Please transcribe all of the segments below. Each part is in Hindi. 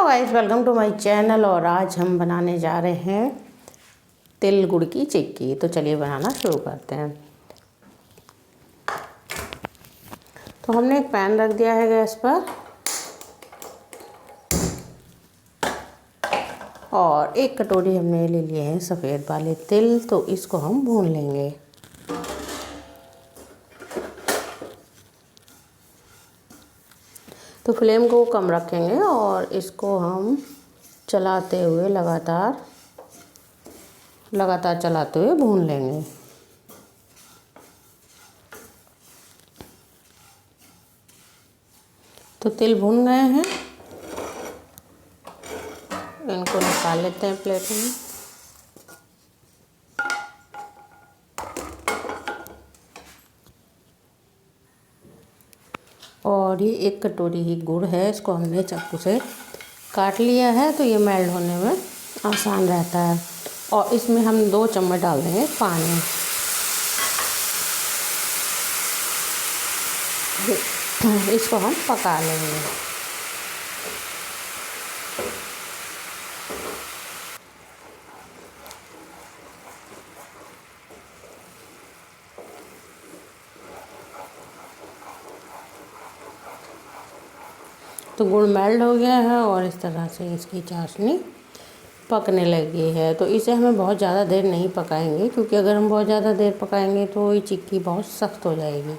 Guys, welcome to my channel. और आज हम बनाने जा रहे हैं तिल गुड़ की चिक्की। तो चलिए बनाना शुरू करते हैं। तो हमने एक पैन रख दिया है गैस पर और एक कटोरी हमने ले लिए हैं सफ़ेद वाले तिल। तो इसको हम भून लेंगे। तो फ्लेम को कम रखेंगे और इसको हम चलाते हुए लगातार चलाते हुए भून लेंगे। तो तिल भून गए हैं, इनको निकाल लेते हैं प्लेट में। और ये एक कटोरी ही गुड़ है, इसको हमने चाकू से काट लिया है। तो ये मेल्ट होने में आसान रहता है। और इसमें हम 2 चम्मच डाल देंगे पानी। इसको हम पका लेंगे। तो गुड़ मेल्ट हो गया है और इस तरह से इसकी चाशनी पकने लगी है। तो इसे हमें बहुत ज़्यादा देर नहीं पकाएंगे, क्योंकि अगर हम बहुत ज़्यादा देर पकाएंगे तो ये चिक्की बहुत सख्त हो जाएगी।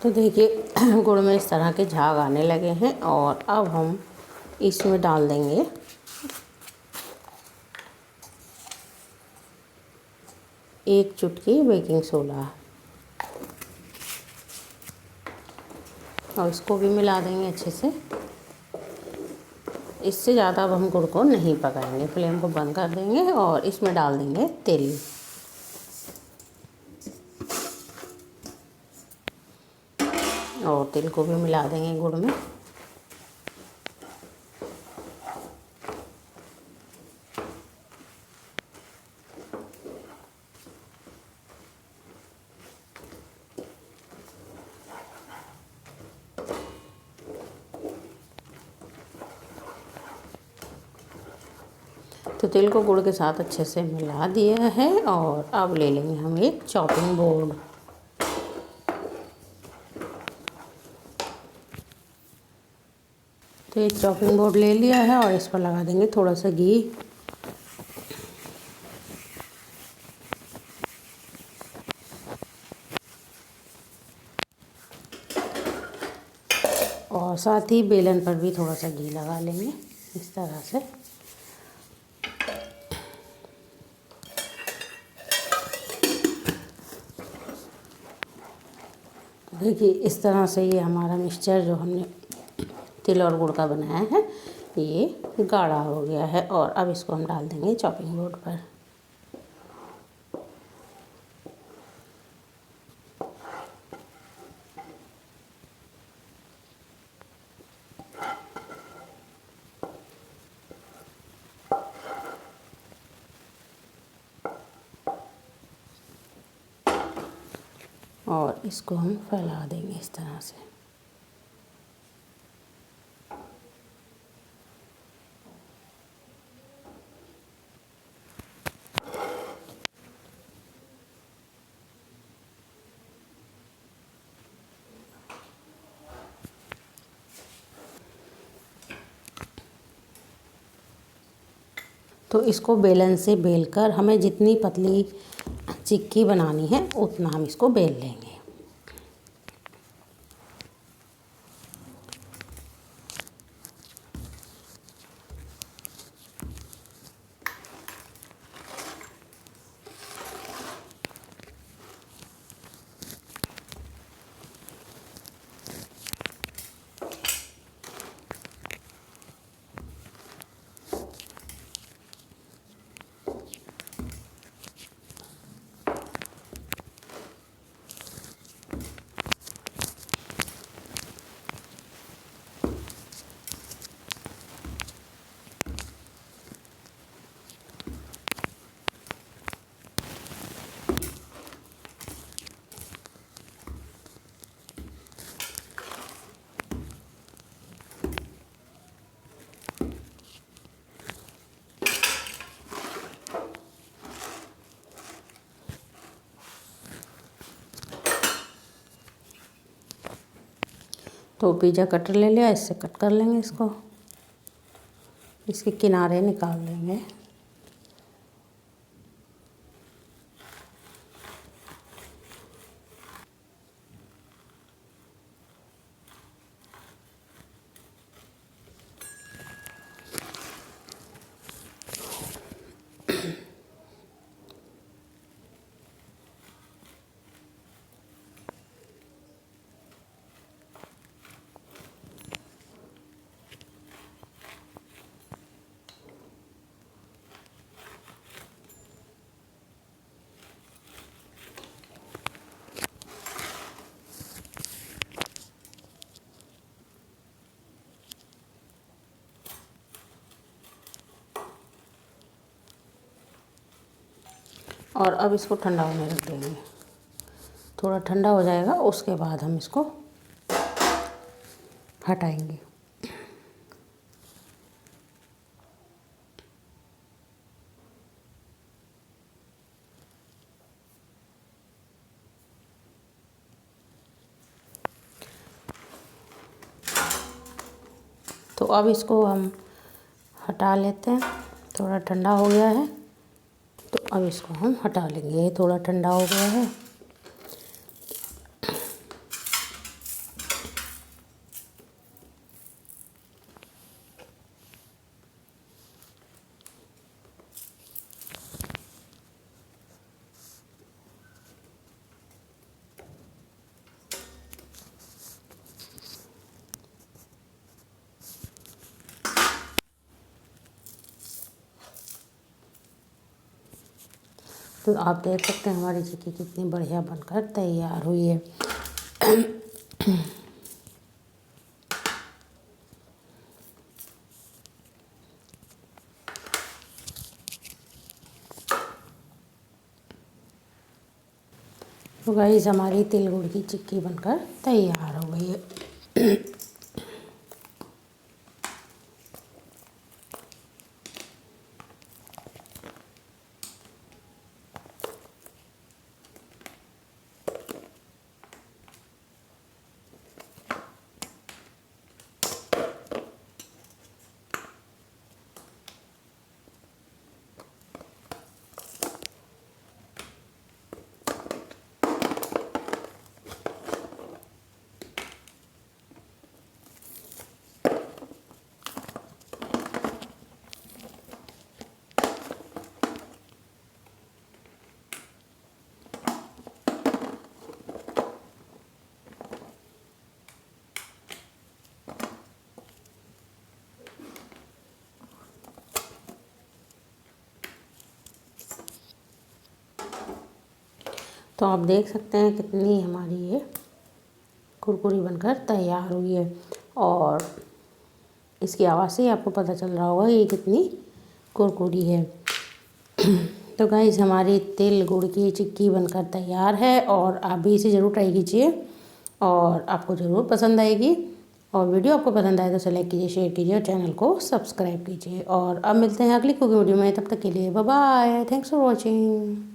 तो देखिए गुड़ में इस तरह के झाग आने लगे हैं। और अब हम इसमें डाल देंगे एक चुटकी बेकिंग सोडा और इसको भी मिला देंगे अच्छे से। इससे ज़्यादा अब हम गुड़ को नहीं पकाएंगे। फ्लेम को बंद कर देंगे और इसमें डाल देंगे तिल। और तिल को भी मिला देंगे गुड़ में। तो तिल को गुड़ के साथ अच्छे से मिला दिया है। और अब ले लेंगे हम एक चॉपिंग बोर्ड। तो एक चॉपिंग बोर्ड ले लिया है और इस पर लगा देंगे थोड़ा सा घी। और साथ ही बेलन पर भी थोड़ा सा घी लगा लेंगे इस तरह से। देखिए इस तरह से ये हमारा मिक्सचर जो हमने तिल और गुड़ का बनाया है ये गाढ़ा हो गया है। और अब इसको हम डाल देंगे चॉपिंग बोर्ड पर। और इसको हम फैला देंगे इस तरह से। तो इसको बेलन से बेलकर हमें जितनी पतली चिक्की बनानी है उतना हम इसको बेल लेंगे। तो पिज़्ज़ा कटर ले लिया, इससे कट कर लेंगे इसको, इसके किनारे निकाल लेंगे। और अब इसको ठंडा होने रख देंगे। थोड़ा ठंडा हो जाएगा, उसके बाद हम इसको हटाएंगे। तो अब इसको हम हटा लेते हैं। थोड़ा ठंडा हो गया है, तो अब इसको हम हटा लेंगे। ये थोड़ा ठंडा हो गया है। तो आप देख सकते हैं हमारी चिक्की कितनी बढ़िया बनकर तैयार हुई है। तो गाइस हमारी तिल गुड़ की चिक्की बनकर तैयार हो गई है। तो आप देख सकते हैं कितनी हमारी ये कुरकुरी बनकर तैयार हुई है। और इसकी आवाज़ से ही आपको पता चल रहा होगा ये कितनी कुरकुरी है। तो गाइस हमारी तिल गुड़ की चिक्की बनकर तैयार है, और आप भी इसे ज़रूर ट्राई कीजिए और आपको ज़रूर पसंद आएगी। और वीडियो आपको पसंद आए तो इसे लाइक कीजिए, शेयर कीजिए और चैनल को सब्सक्राइब कीजिए। और अब मिलते हैं अगली कुकिंग वीडियो में, तब तक के लिए bye bye, thanks for watching.